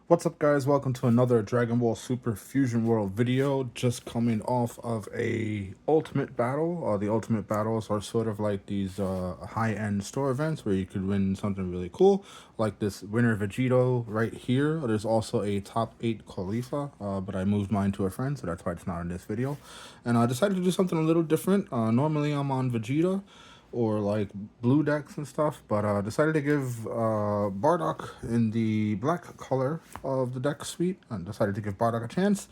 What's up, guys? Welcome to another Dragon Ball Super Fusion World video. Just coming off of a ultimate battle. The ultimate battles are sort of like these high-end store events where you could win something really cool, like this winner Vegito right here. There's also a top 8 Khalifa, but I moved mine to a friend, so that's why it's not in this video. And I decided to do something a little different. Normally I'm on Vegeta or like blue decks and stuff, but decided to give Bardock in the black color of the deck suite, and decided to give Bardock a chance.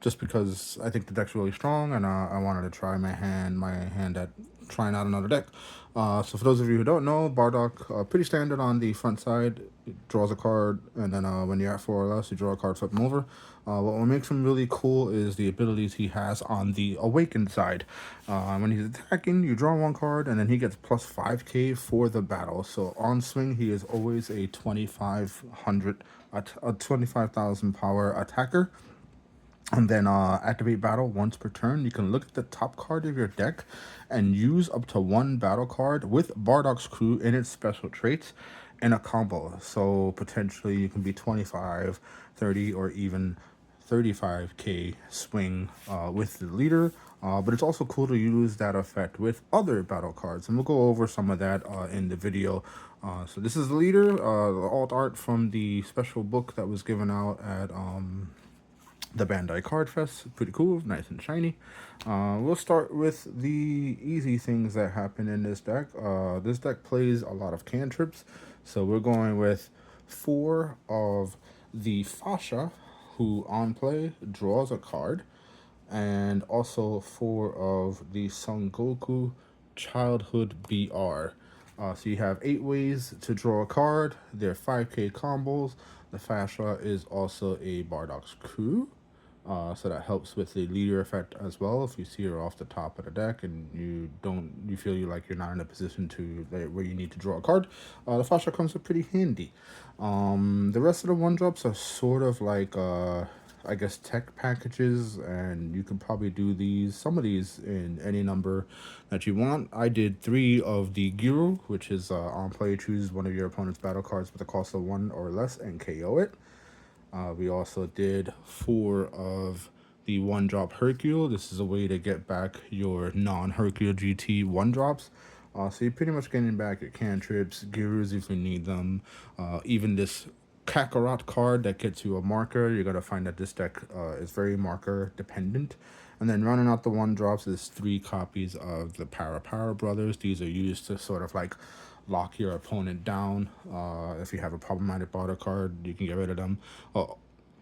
Just because I think the deck's really strong, and I wanted to try my hand at trying out another deck. So for those of you who don't know, Bardock, pretty standard on the front side. It draws a card, and then when you're at 4 or less, you draw a card, flip him over. What makes him really cool is the abilities he has on the awakened side. When he's attacking, you draw one card, and then he gets plus 5k for the battle. So on swing, he is always a 25,000 power attacker. And then activate battle once per turn. You can look at the top card of your deck and use up to one battle card with Bardock's crew in its special traits in a combo. So potentially you can be 25, 30, or even 35k swing with the leader. But it's also cool to use that effect with other battle cards. And we'll go over some of that in the video. So this is the leader, the alt art from the special book that was given out at the Bandai Card Fest. Pretty cool, nice and shiny. We'll start with the easy things that happen in this deck. This deck plays a lot of cantrips, so we're going with 4 of the Fasha, who on play draws a card, and also 4 of the Son Goku Childhood BR. So you have 8 ways to draw a card. They're 5k combos. The Fasha is also a Bardock's crew. So that helps with the leader effect as well. If you see her off the top of the deck and you feel like you're not in a position to where you need to draw a card, the Fasha comes up pretty handy. The rest of the one drops are sort of like I guess tech packages, and you can probably do some of these in any number that you want. I did 3 of the Guru, which is on play, choose one of your opponent's battle cards with a cost of 1 or less and KO it. We also did 4 of the 1-drop Hercule. This is a way to get back your non-Hercule GT 1-drops. So you're pretty much getting back your cantrips, gurus if you need them. Even this Kakarot card that gets you a marker. You're going to find that this deck is very marker dependent. And then running out the 1-drops is 3 copies of the Power Brothers. These are used to sort of like lock your opponent down. If you have a problematic border card, you can get rid of them.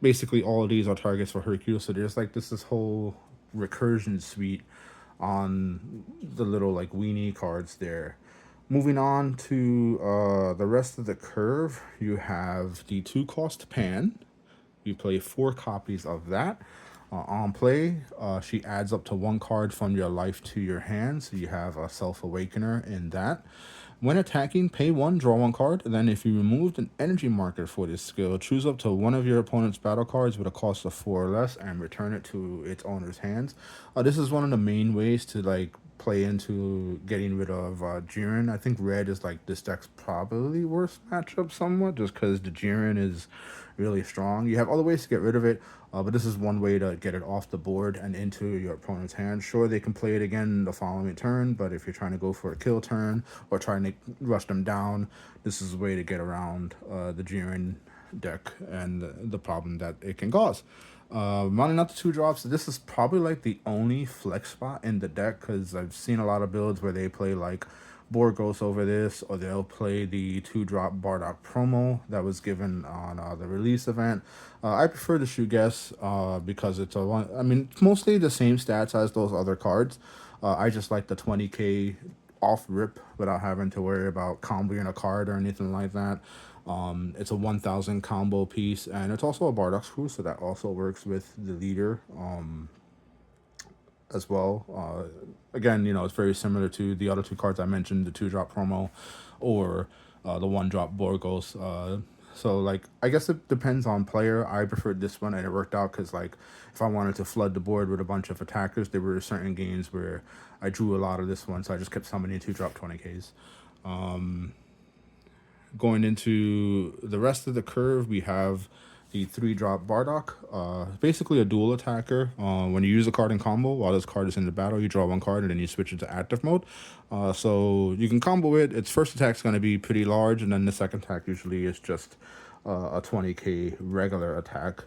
Basically, all of these are targets for Hercule, so there's like this whole recursion suite on the little like weenie cards there. Moving on to the rest of the curve, you have the 2-cost Pan. You play 4 copies of that. On play, she adds up to 1 card from your life to your hand, so you have a Self-Awakener in that. When attacking, pay 1, draw 1 card, and then if you removed an energy marker for this skill, choose up to one of your opponent's battle cards with a cost of 4 or less and return it to its owner's hands. This is one of the main ways to like play into getting rid of Jiren. I think red is like this deck's probably worst matchup somewhat, just because the Jiren is really strong. You have other ways to get rid of it, but this is one way to get it off the board and into your opponent's hand. Sure, they can play it again the following turn, but if you're trying to go for a kill turn or trying to rush them down, this is a way to get around the Jiren deck and the problem that it can cause. Running out the 2-drops, this is probably like the only flex spot in the deck, because I've seen a lot of builds where they play like Borgos over this, or they'll play the 2-drop Bardock promo that was given on the release event. I prefer the Shuges because it's a one. I mean, it's mostly the same stats as those other cards. I just like the 20k off rip without having to worry about comboing a card or anything like that. It's a 1000 combo piece, and it's also a Bardock crew, so that also works with the leader as well. Again, it's very similar to the other 2 cards I mentioned, the 2-drop promo or the 1-drop Borgos. So like, I guess it depends on player. I preferred this one, and it worked out because like if I wanted to flood the board with a bunch of attackers, there were certain games where I drew a lot of this one, so I just kept summoning 2-drop 20ks. going into the rest of the curve, we have the 3-drop Bardock. Basically a dual attacker. When you use a card in combo, while this card is in the battle, you draw one card and then you switch it to active mode. So you can combo it. Its first attack's going to be pretty large, and then the second attack usually is just a 20k regular attack.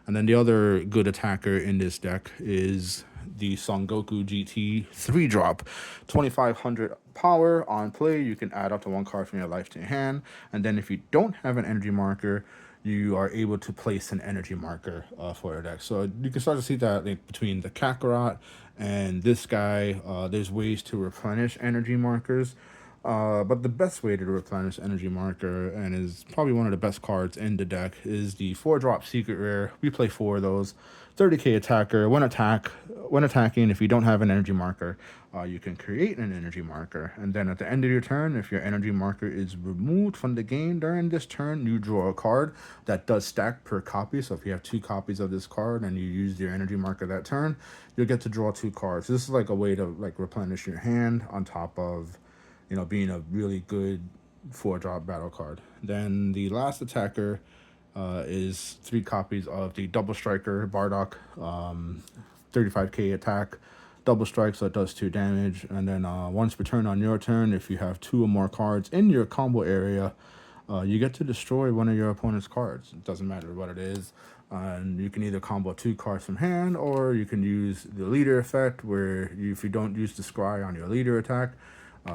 And then the other good attacker in this deck is the Son Goku GT 3-drop. 2500 power on play. You can add up to one card from your life to your hand. And then if you don't have an energy marker, you are able to place an energy marker for your deck. So you can start to see that like, between the Kakarot and this guy, there's ways to replenish energy markers. But the best way to replenish energy marker, and is probably one of the best cards in the deck, is the 4-drop secret rare. We play 4 of those. 30k attacker. When attacking, if you don't have an energy marker, you can create an energy marker. And then at the end of your turn, if your energy marker is removed from the game during this turn, you draw a card that does stack per copy. So if you have 2 copies of this card and you use your energy marker that turn, you'll get to draw 2 cards. This is like a way to like replenish your hand on top of, you know, being a really good 4-drop battle card. Then the last attacker is 3 copies of the Double Striker Bardock, 35k attack, double strike, so it does 2 damage. And then once per turn on your turn, if you have 2 or more cards in your combo area, you get to destroy one of your opponent's cards. It doesn't matter what it is. And you can either combo 2 cards from hand, or you can use the leader effect, where if you don't use the scry on your leader attack,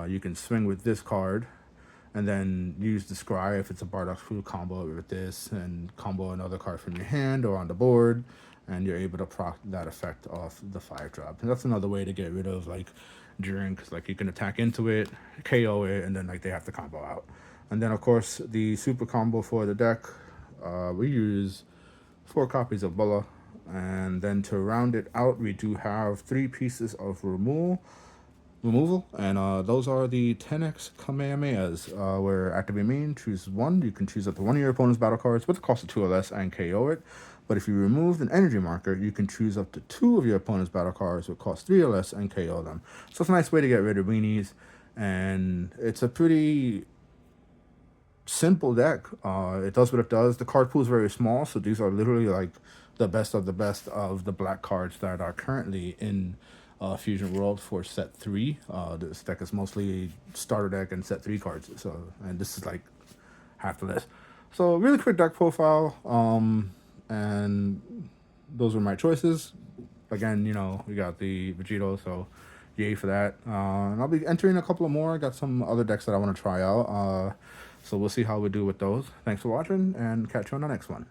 you can swing with this card and then use the scry if it's a Bardock Crew, combo it with this and combo another card from your hand or on the board, and you're able to proc that effect off the 5-drop. And that's another way to get rid of like Drink, because like you can attack into it, KO it, and then like they have to combo out. And then of course the super combo for the deck, we use 4 copies of Bulla, and then to round it out, we do have 3 pieces of removal, and those are the 10x Kamehamehas, where activate main, choose 1. You can choose up to 1 of your opponent's battle cards with the cost of 2 or less and KO it. But if you remove an energy marker, you can choose up to 2 of your opponent's battle cards with cost 3 or less and KO them. So it's a nice way to get rid of weenies, and it's a pretty simple deck. It does what it does. The card pool is very small, so these are literally like the best of the black cards that are currently in Fusion World for set 3. This deck is mostly starter deck and set 3 cards. So, and this is like half the list. So really quick deck profile. And those were my choices. Again, you know, we got the Vegito, so yay for that. And I'll be entering a couple of more. I got some other decks that I want to try out. So we'll see how we do with those. Thanks for watching, and catch you on the next one.